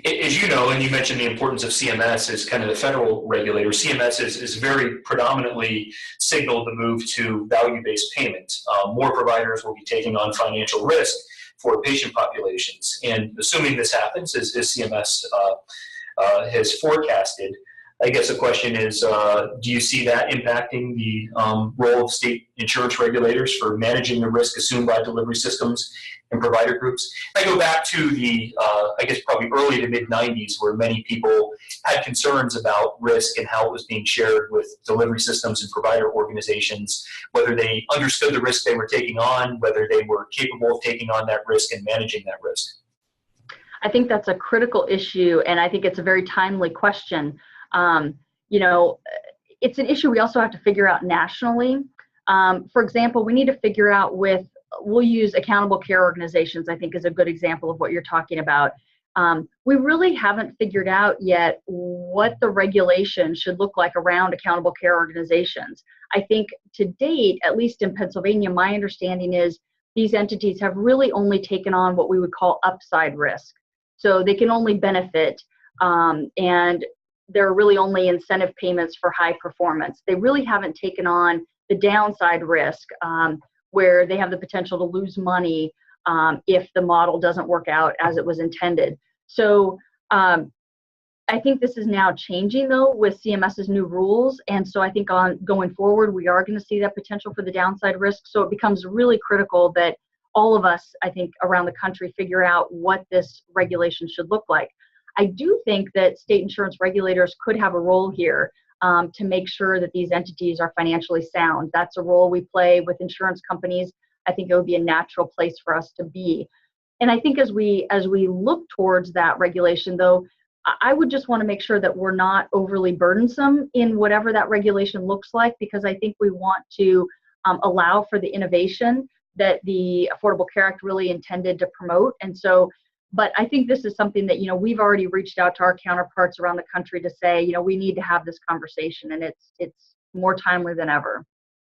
As you know, and you mentioned the importance of CMS as kind of the federal regulator, CMS is very predominantly signaled the move to value-based payment. More providers will be taking on financial risk for patient populations. And assuming this happens, as CMS has forecasted, I guess the question is, do you see that impacting the role of state insurance regulators for managing the risk assumed by delivery systems and provider groups? I go back to the, I guess probably early to mid-90s, where many people had concerns about risk and how it was being shared with delivery systems and provider organizations, whether they understood the risk they were taking on, whether they were capable of taking on that risk and managing that risk. I think that's a critical issue, and I think it's a very timely question. You know, it's an issue we also have to figure out nationally. For example, we need to figure out we'll use accountable care organizations, I think is a good example of what you're talking about. We really haven't figured out yet what the regulation should look like around accountable care organizations. I think to date, at least in Pennsylvania, my understanding is these entities have really only taken on what we would call upside risk. So they can only benefit, and there are really only incentive payments for high performance. They really haven't taken on the downside risk, where they have the potential to lose money if the model doesn't work out as it was intended. So I think this is now changing, though, with CMS's new rules. And so I think going forward, we are going to see that potential for the downside risk. So it becomes really critical that all of us, I think, around the country figure out what this regulation should look like. I do think that state insurance regulators could have a role here to make sure that these entities are financially sound. That's a role we play with insurance companies. I think it would be a natural place for us to be. And I think as we look towards that regulation, though, I would just want to make sure that we're not overly burdensome in whatever that regulation looks like, because I think we want to allow for the innovation that the Affordable Care Act really intended to promote. And so, but I think this is something that, we've already reached out to our counterparts around the country to say, we need to have this conversation, and it's more timely than ever.